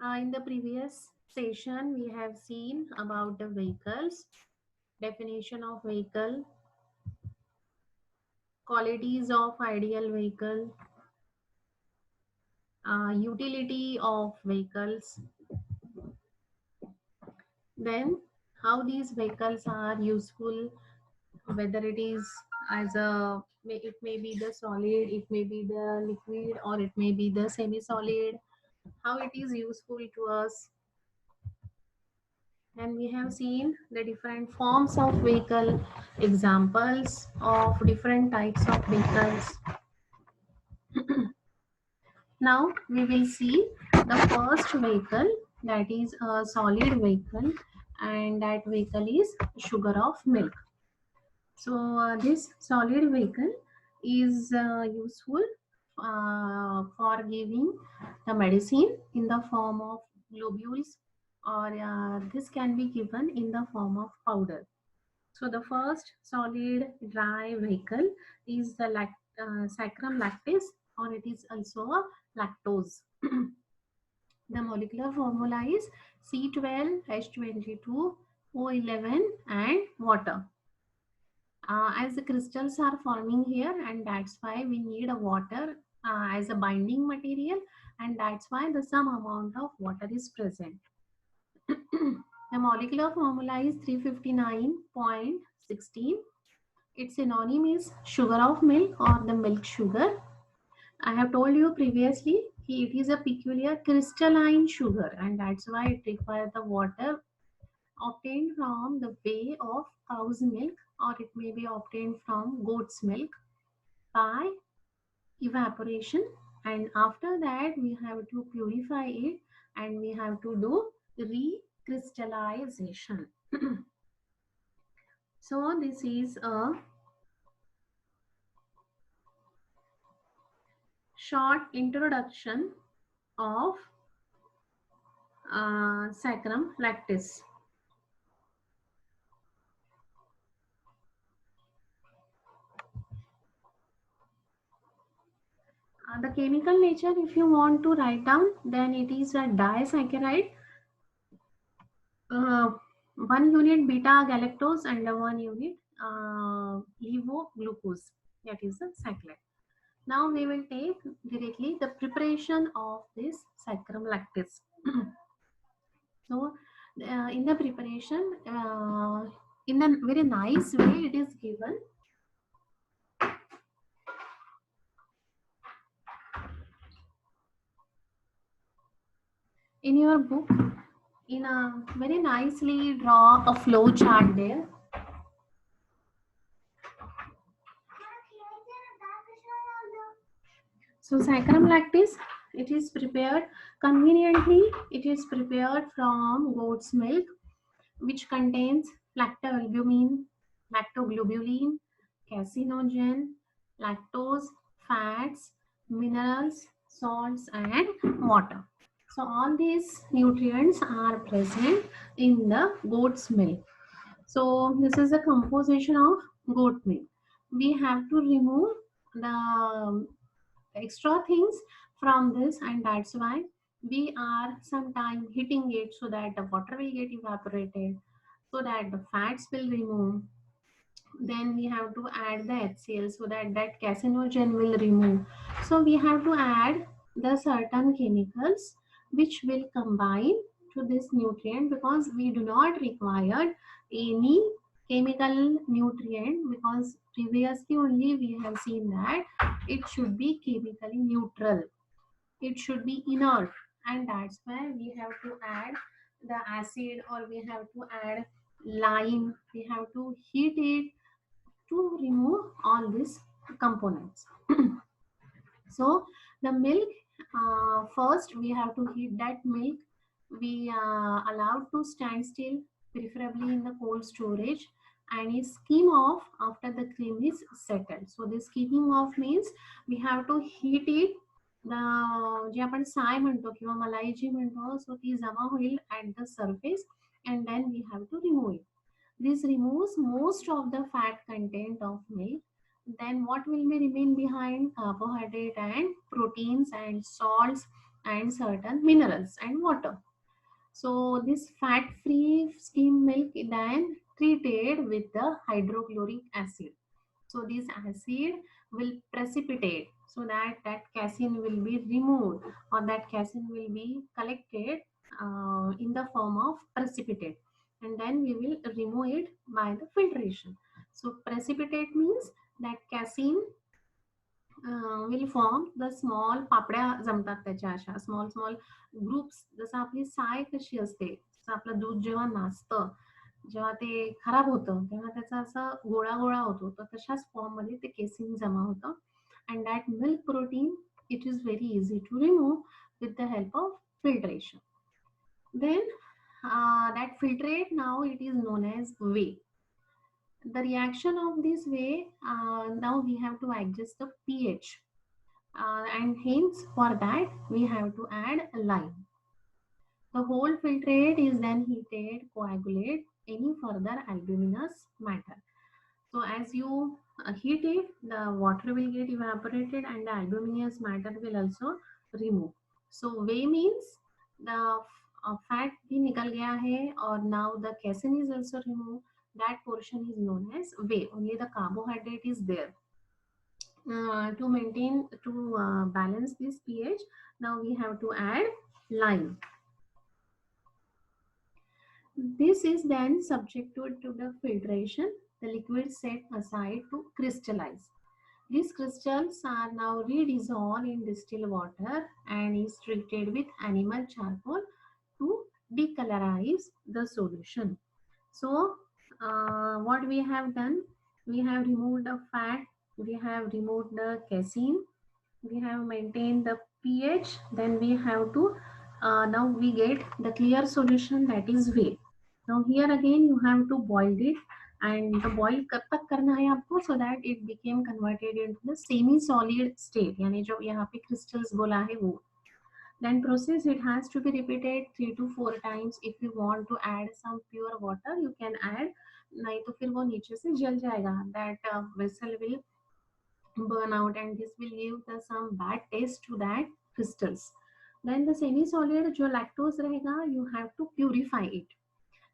In the previous session, we have seen about the vehicles, definition of vehicle, qualities of ideal vehicle, utility of vehicles, then how these vehicles are useful, whether it is as a it may be the solid, it may be the liquid, or it may be the semi-solid, how it is useful to us. And we have seen the different forms of vehicle, examples of different types of vehicles. Now we will see the first vehicle, that is a solid vehicle, and that vehicle is sugar of milk. So this solid vehicle is useful for giving the medicine in the form of globules, or this can be given in the form of powder. So the first solid dry vehicle is the saccharum lactis, or it is also a lactose. The molecular formula is C12H22O11 and water. As the crystals are forming here, and that's why we need a water as a binding material, and that's why the some amount of water is present. The molecular formula is 359.16. Its synonym is sugar of milk or the milk sugar. I have told you previously it is a peculiar crystalline sugar, and that's why it requires the water obtained from the way of cow's milk, or it may be obtained from goat's milk by evaporation. And after that we have to purify it, and we have to do recrystallization. So this is a short introduction of saccharum lactis. The chemical nature, if you want to write down, then it is a disaccharide, uh, 1 unit beta galactose and 1 unit levoglucose, that is the saccharide. Now we will take directly the preparation of this saccharum lactis. So in the preparation, in a very nice way it is given. In your book, in a very nicely draw a flow chart there. So saccharum lactis, it is prepared conveniently. It is prepared from goat's milk, which contains lactalbumin, lactoglobulin, casinogen, lactose, fats, minerals, salts, and water. So all these nutrients are present in the goat's milk. So this is the composition of goat milk. We have to remove the extra things from this, and that's why we are sometime heating it so that the water will get evaporated, so that the fats will remove. Then we have to add the HCl so that that carcinogen will remove. So we have to add the certain chemicals which will combine to this nutrient, because we do not require any chemical nutrient, because previously only we have seen that it should be chemically neutral, it should be inert, and that's why we have to add the acid, or we have to add lime, we have to heat it to remove all these components. So the milk, first we have to heat that milk. We allowed to stand still, preferably in the cold storage, and is skim off after the cream is settled. So this skimming off means we have to heat it. जे आपण साय म्हणतो किंवा मलाई जी म्हणतो, सो ती जमा होईल at the surface, and then we have to remove it. This removes most of the fat content of milk. Then what will be remain behind? Carbohydrate and proteins and salts and certain minerals and water. So this fat-free skim milk then treated with the hydrochloric acid. So this acid will precipitate so that that casein will be removed, or that casein will be collected in the form of precipitate, and then we will remove it by the filtration. So precipitate means that casein will form the small पापड्या जमतात त्याच्या अशा small small groups. जसं आपली साय कशी असते, जसं आपलं दूध जेव्हा नासतं, जेव्हा ते खराब होतं तेव्हा त्याचा असा गोळा गोळा होतो, तर तशाच फॉर्म मध्ये ते केसिन जमा होतं. And that milk protein it is very easy to remove with the help of filtration. Then that filtrate now it is known as whey. The reaction of this whey, now we have to adjust the pH, and hence for that we have to add lime. The whole filtrate is then heated, coagulate any further albuminous matter. So as you heat it, the water will get evaporated and the albuminous matter will also remove. So whey means the fat भी निकल गया है, or now the casein is also removed. That portion is known as whey. Only the carbohydrate is there. To maintain, to balance this pH, now we have to add lime. This is then subjected to the filtration, the liquid set aside to crystallize. These crystals are now redissolved in distilled water and is treated with animal charcoal to decolorize the solution. So, what we have done, we have removed the fat, we have removed the casein, we have maintained the pH, then we have to, now we get the clear solution, that is whey. Now here again you have to boil it, and the boil कब तक करना है आपको, so that it became converted into the semi solid state, यानी जो यहाँ पे crystals बोला है वो. Then process it has to be repeated 3 to 4 times. If you want to add some pure water you can add, नहीं तो फिर वो नीचे से जल जाएगा, that vessel will burn out and this will give the some bad taste to that crystals. Then the semi solid जो lactose रहेगा, you have to purify it.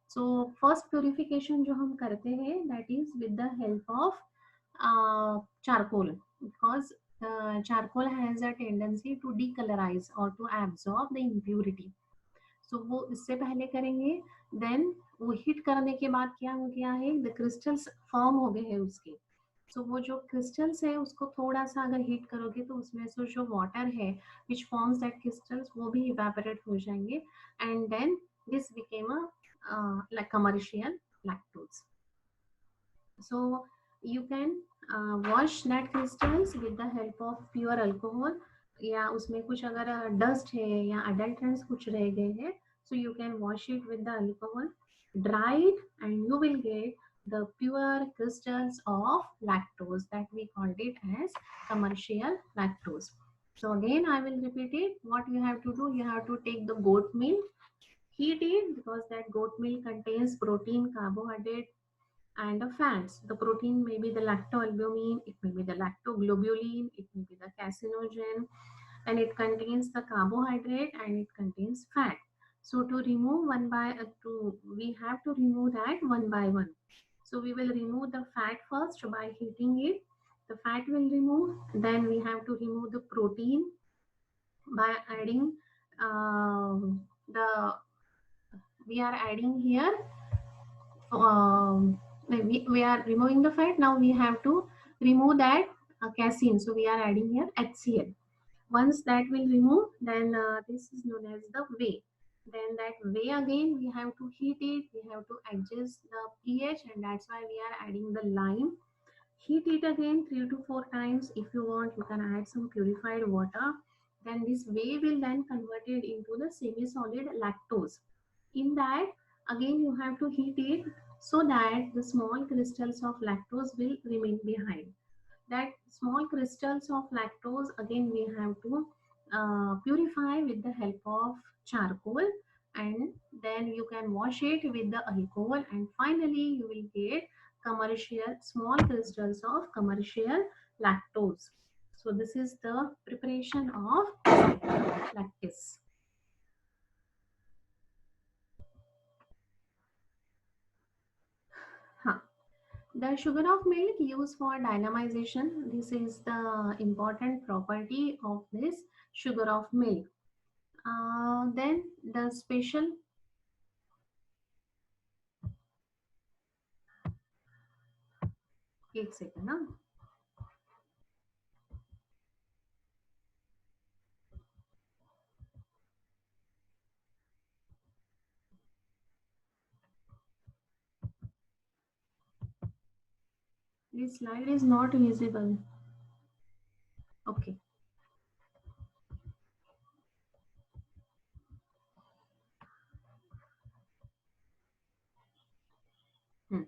So first purification जो हम करते हैं, that is with the help of charcoal, because charcoal has a tendency to decolorize or to absorb the impurity. So वो इससे पहले करेंगे. Then वो हीट करने के बाद क्या हो गया है, the crystals form हो गए हैं उसके. So वो जो crystals है उसको थोड़ा सा अगर हीट करोगे तो उसमें से जो water है which forms that crystals वो भी evaporate हो जाएंगे, and then this became a like commercial lactose. So you can wash that crystals with the help of pure alcohol, या उसमें कुछ अगर डस्ट है या अडल्ट्रेंट्स कुछ रह गए हैं, so you can wash it with the alcohol, dry it, and you will get the pure crystals of lactose, that we called it as commercial lactose. So again I will repeat it. What you have to do, you have to take the goat milk, heat it, because that goat milk contains protein, carbohydrate, and the fats. The protein may be the lactoalbumin, it may be the lactoglobulin, it may be the casinogen, and it contains the carbohydrate and it contains fat. So to remove one by we have to remove that one by one. So we will remove the fat first by heating it. The fat will remove. Then we have to remove the protein by adding the we are adding here we are removing the fat. Now we have to remove that casein, so we are adding here HCl. Once that will remove, then this is known as the whey. Then that whey again we have to heat it, we have to adjust the pH, and that's why we are adding the lime. Heat it again 3 to 4 times. If you want you can add some purified water. Then this whey will then convert it into the semi solid lactose. In that again you have to heat it so that the small crystals of lactose will remain behind. That small crystals of lactose again we have to purify with the help of charcoal, and then you can wash it with the alcohol, and finally you will get commercial small crystals of commercial lactose. So this is the preparation of lactase. Huh. The sugar of milk used for dynamization. This is the important property of this sugar of milk. Then the special, एक second ना. This slide is not visible. Okay. Hmm.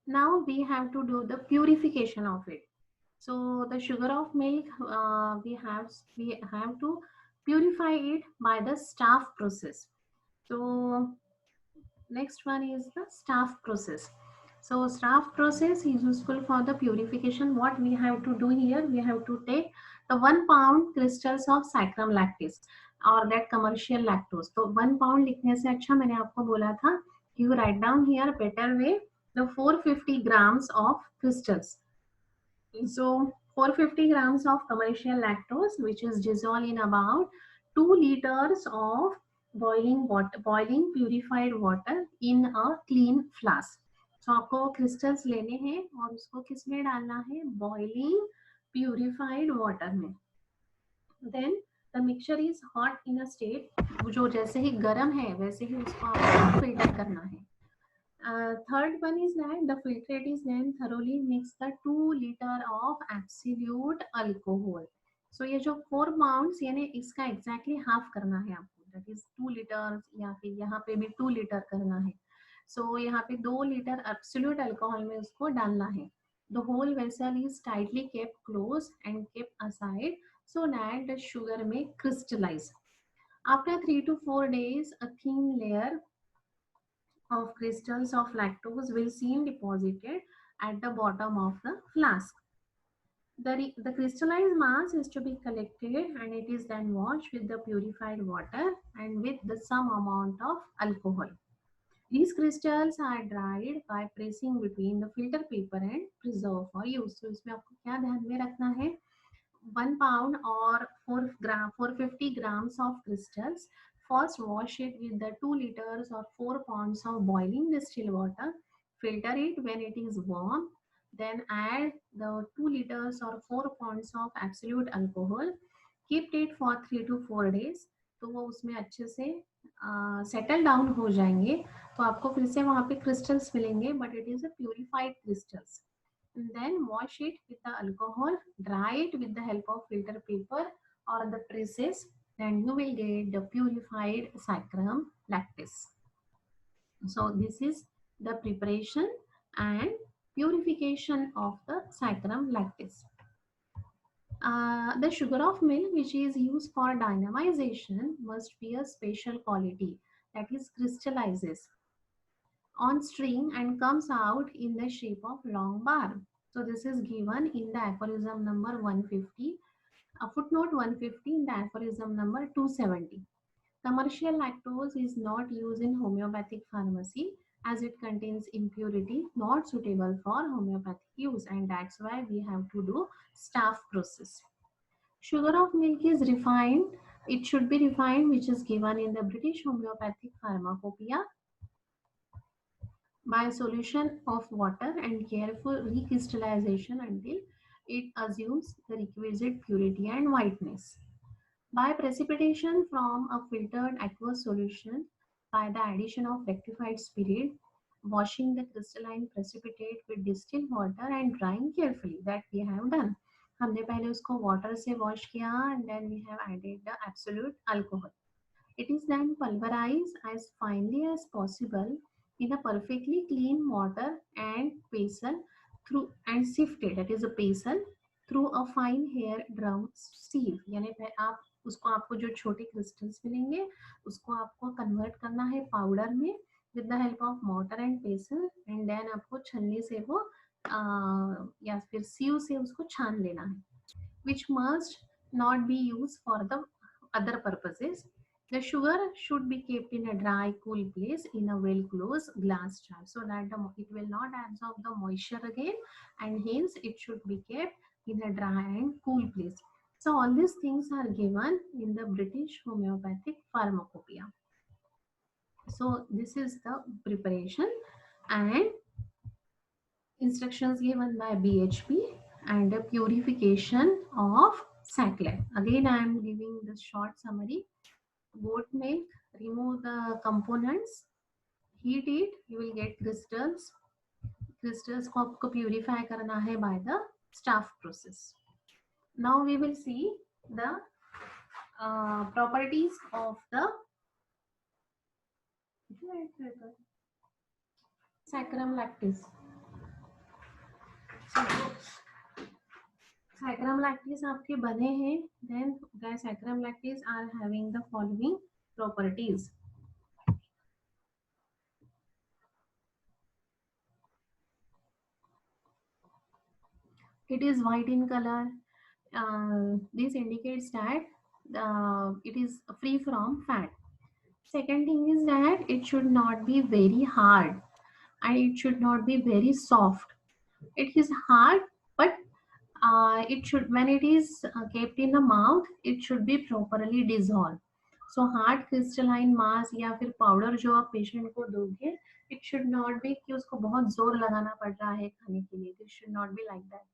Now we have to do the purification of it. So the sugar of milk, we have to purify it by the staff process. So next one is the staff process. So staff process is useful for the purification. What we have to do here, we have to take the 1 pound crystals of saccharum lactis or that commercial lactose. तो 1 pound लिखने से अच्छा मैंने आपको बोला था you write down here better way the 450 grams of crystals. So 450 grams of commercial lactose, which is dissolved in about 2 liters of boiling water, boiling purified water in a clean flask. So आपको crystals लेने हैं और उसको किस में डालना है? Boiling purified water में. Then the mixture is hot in a state. जो जैसे ही गर्म है वैसे ही उसको आपको फिल्टर करना है. Third one is that the filtrate is then thoroughly mix the 2 liter of absolute alcohol. So ये जो 4 pounds यानी इसका exactly half करना है आपको. That is 2 liters या फिर यहाँ पे भी 2 liter करना है. So यहाँ पे 2 liter absolute alcohol में उसको डालना है. The whole vessel is tightly kept close and kept aside so that the sugar may crystallize. After 3 to 4 days, a thin layer of crystals of lactose will seem deposited at the bottom of the flask. The crystallized mass is to be collected and it is then washed with the purified water and with the some amount of alcohol. These crystals are dried by pressing between the filter paper and preserve for use. So इसमें आपको क्या ध्यान में रखना है? 1 pound or 450 grams of crystals. First wash it with the 2 liters or 4 pounds of boiling distilled water. Filter it when it is warm. Then add the 2 liters or 4 pounds of absolute alcohol. Keep it for 3 to 4 days. तो वो उसमें अच्छे से settle down हो जाएंगे तो आपको फिर से वहाँ पे क्रिस्टल्स मिलेंगे but it is a purified crystals. Then wash it with the alcohol, dry it with the help of filter paper or the presses, then you will get the purified saccharum lactis. So this is the preparation and purification of the saccharum lactis. The sugar of milk which is used for dynamization must be a special quality that is crystallizes on string and comes out in the shape of long bar. So this is given in the aphorism number 150, footnote 150 in the aphorism number 270. Commercial lactose is not used in homeopathic pharmacy as it contains impurity not suitable for homeopathic use, and that's why we have to do staff process. Sugar of milk is refined. It should be refined, which is given in the British Homeopathic Pharmacopoeia by solution of water and careful recrystallization until it assumes the requisite purity and whiteness. By precipitation from a filtered aqueous solution by the addition of rectified spirit, washing the crystalline precipitate with distilled water and drying carefully, that we have done. हमने पहले उसको water से wash किया and then we have added the absolute alcohol. It is then pulverized as finely as possible in a perfectly clean mortar and pestle through and sifted, that is a pestle, through a fine hair drum sieve. यानी आप उसको आपको जो छोटे crystals मिलेंगे उसको आपको convert करना है पाउडर में with the help of mortar and pestle, and then आपको छन्नी से वो या फिर सीव से उसको छान लेना है, which must not be used for the other purposes. The sugar should be kept in a dry, cool place in a well-closed glass jar so that it will not absorb the moisture again, and hence it should be kept in a dry and cool place. So all these things are given in the British Homeopathic Pharmacopoeia. So this is the preparation and instructions given by BHP and a purification of saccharin. Again, I am giving the short summary. Goat milk, remove the components, heat it, you will get crystals. Crystals को आपको purify करना है by the Staff process. Now we will see the properties of the saccharum lactis. Saccharum lactis आपके बने हैं, then the saccharum lactis are having the following properties. It is white in color. This indicates that it is free from fat. Second thing is that it should not be very hard and it should not be very soft. It is hard, but it should, when it is kept in the mouth, it should be properly dissolved. So hard crystalline mass या फिर powder जो आप patient को दोगे, it should not be कि उसको बहुत जोर लगाना पड़ रहा है खाने के लिए. It should not be like that.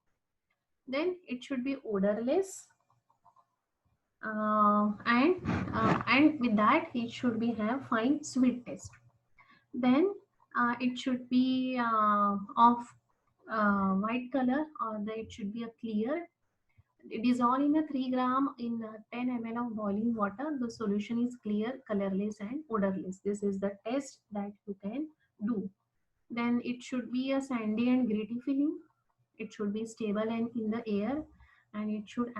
Then it should be odorless, and with that it should be have fine sweet taste. Then it should be of white color, or it should be a clear. Dissolve in a 3 gram in 10 ml of boiling water. The solution is clear, colorless and odorless. This is the test that you can do. Then it should be a sandy and gritty feeling. It should be stable and in the air, and it should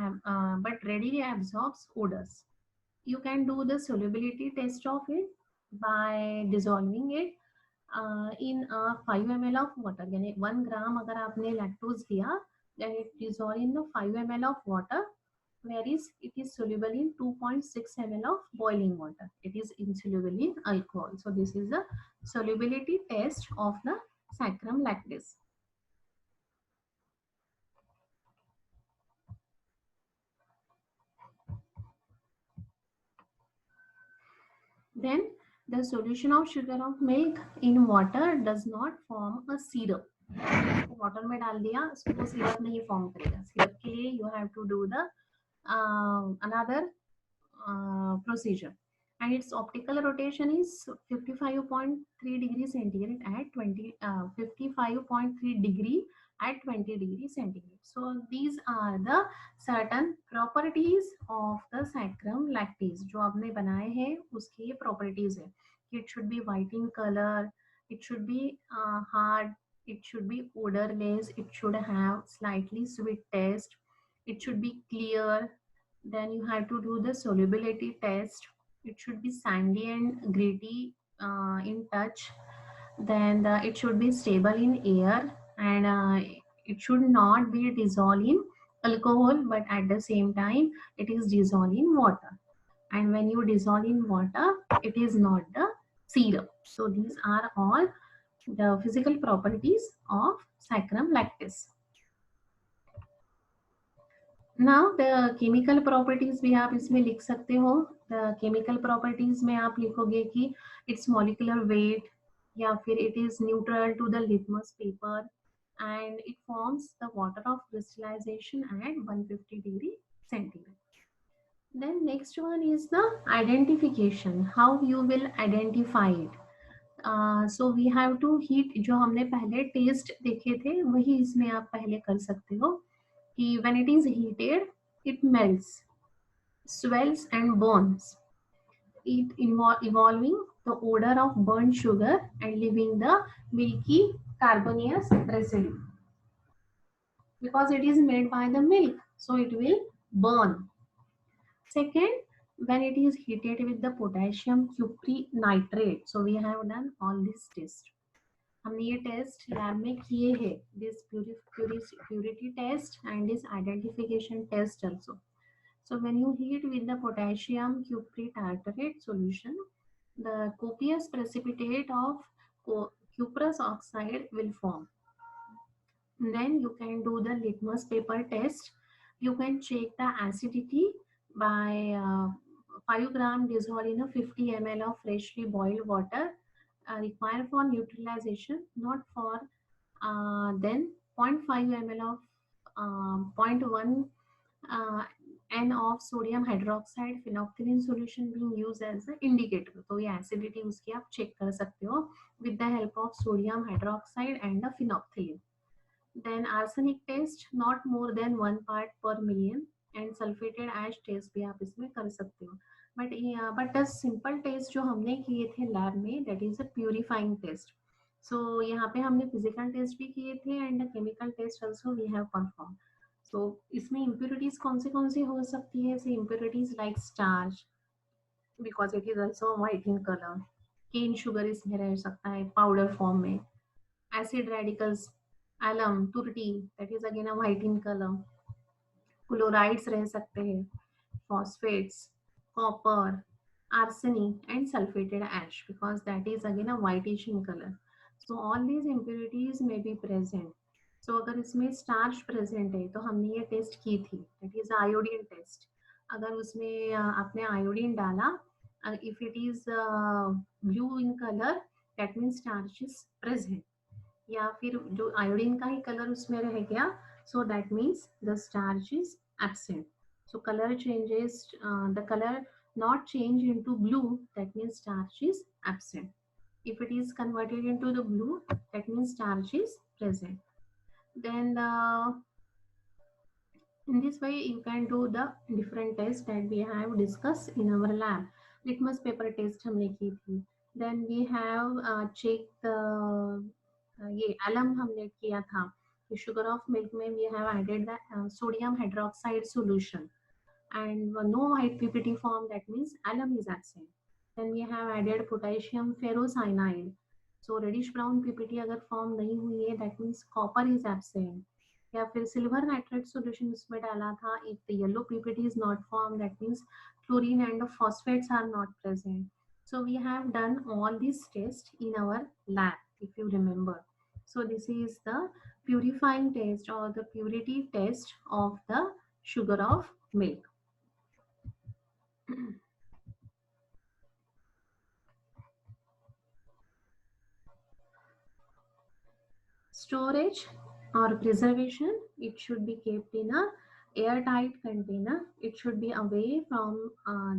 but readily absorbs odors. You can do the solubility test of it by dissolving it in 5 ml of water. यानी 1 gram अगर आपने lactose लिया, then it dissolve in the 5 ml of water, whereas it is soluble in 2.6 ml of boiling water. It is insoluble in alcohol. So this is the solubility test of the saccharum lactis. Then the solution of sugar of milk in water does not form a syrup. Water में डाल दिया, उसको syrup नहीं form करेगा. Syrup के लिए you have to do the another procedure, and its optical rotation is 55.3 degree centigrade at 55.3 degree at 20 degree centigrade. So these are the certain properties of the saccharum lactis जो आपने बनाए हैं उसके properties है. It should be white in color, it should be hard, it should be odorless, it should have slightly sweet taste, it should be clear. Then you have to do the solubility test. It should be sandy and gritty in touch. Then it should be stable in air, and it should not be dissolved in alcohol, but at the same time it is dissolved in water. And when you dissolve in water, it is not the syrup. So these are all the physical properties of saccharum lactis. Now the chemical properties भी आप इसमें लिख सकते हो. The chemical properties में आप लिखोगे कि its molecular weight, या फिर it is neutral to the litmus paper, and it forms the water of crystallization at 150 degree centigrade. Then next one is the identification. How you will identify it. So we have to heat. जो हमने पहले test देखे थे वही इसमें आप पहले कर सकते हो कि when it is heated, it melts, swells and burns. It evolving the odor of burnt sugar and leaving the milky carbonous residue. Because it is made by the milk, so it will burn. Second, when it is heated with the potassium cuprinitrate. So we have done all this test. हमने ये test lab में किए हैं, this purity test and this identification test also. So when you heat with the potassium cuprinitrate solution, the copious precipitate of cuprous oxide will form. Then you can do the litmus paper test. You can check the acidity by 5 gram dissolved in a 50 ml of freshly boiled water, required for neutralization, not for then 0.5 ml of zero point 0.1 uh, N of sodium hydroxide phenolphthalein solution being used as an indicator. तो ये acidity उसकी आप check कर सकते हो with the help of sodium hydroxide and the phenolphthalein. Then arsenic test not more than 1 part per million and sulfated ash test भी आप इसमें कर सकते हो. But the simple test जो हमने किए थे लैब में, that is a purifying test. So यहाँ पे हमने physical test भी किए थे and the chemical test also we have performed. So इसमें impurities कौन सी हो सकती है? So impurities like starch, because it is also white in color. Cane sugar इसमें रह सकता है powder form में. Acid radicals, alum, turti, that is again a white in color. Chlorides रह सकते हैं, phosphates, copper, arsenic and sulfated ash, because that is again a whitish in color. So all these impurities may be present. So अगर इसमें starch present है तो हमने ये test की थी, that is iodine test. अगर उसमें आपने iodine डाला, if it is blue in color, that means starch is present. या फिर जो आयोडीन का ही कलर उसमें रह गया, so that means the starch is absent. So color changes, the color not change into blue, that means starch is absent. If it is converted into the blue, that means starch is present. Then in this way you can do the different tests that we have discussed in our lab. Litmus paper test हमने की थी. Then we have checked the ये अलम हमने किया था. The sugar of milk में we have added the sodium hydroxide solution and no white PPT form, that means alum is absent. Then we have added potassium ferrocyanide. So reddish brown PPT अगर form नहीं हुई है, that means copper is absent. या फिर silver nitrate solution उसमें डाला था, if the yellow PPT is not formed, that means chlorine and the phosphates are not present. So we have done all these tests in our lab, if you remember. So this is the purifying test or the purity test of the sugar of milk. Storage or preservation, it should be kept in a airtight container. It should be away from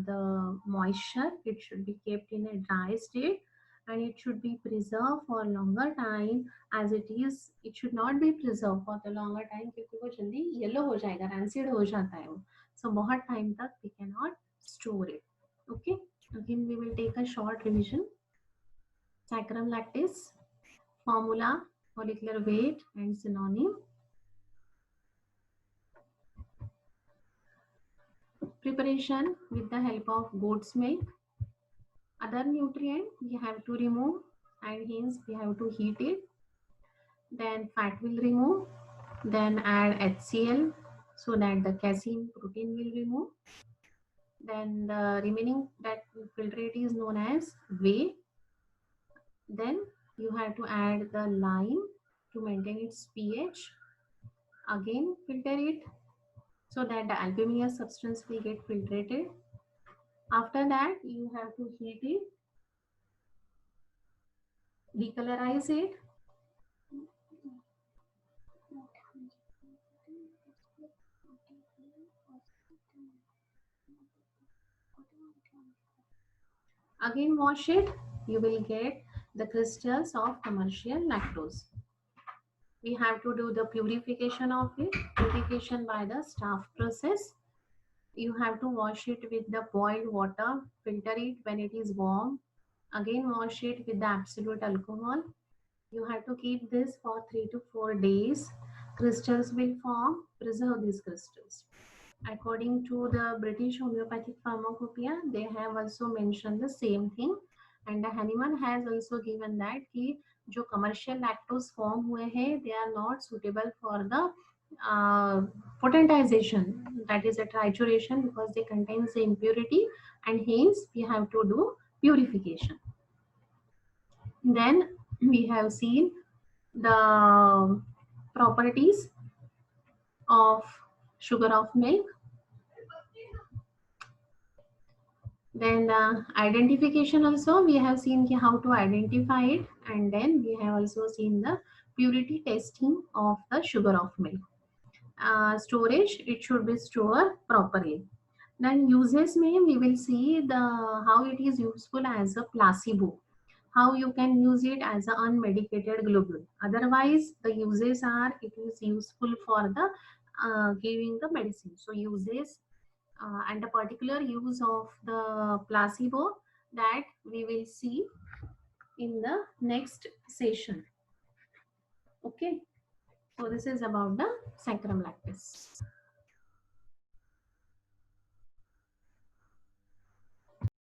the moisture. It should be kept in a dry state and it should be preserved for a longer time as it is. It should not be preserved for the longer time क्योंकि वो जल्दी yellow हो जाएगा, rancid हो जाता है वो. So बहुत time तक we cannot store it. Okay. Again we will take a short revision. Saccharum lactis, formula, molecular weight and synonym. Preparation with the help of goat's milk. Other nutrient we have to remove and hence we have to heat it. Then fat will remove. Then add HCl so that the casein protein will remove. Then the remaining that filtrate is known as whey. Then you have to add the lime to maintain its pH. Again filter it so that the albuminous substance will get filtrated. After that, you have to heat it, decolorize it. Again wash it, you will get the crystals of commercial lactose. We have to do the purification of it, purification by the Staff process. You have to wash it with the boiled water, filter it when it is warm. Again wash it with the absolute alcohol. You have to keep this for 3 to 4 days. Crystals will form, preserve these crystals. According to the British Homeopathic Pharmacopoeia, they have also mentioned the same thing. And the Hahnemann has also given that कि जो commercial lactose form हुए हैं, they are not suitable for the potentization, that is a trituration, because they contains the impurity, and hence we have to do purification. Then we have seen the properties of sugar of milk. Then identification also, we have seen how to identify it, and then we have also seen the purity testing of the sugar of milk. Storage, it should be stored properly. Then uses may we will see the how it is useful as a placebo, how you can use it as an unmedicated globule. Otherwise, the uses are it is useful for the giving the medicine. So uses and the particular use of the placebo, that we will see in the next session. Okay, so this is about the sacrum lactis.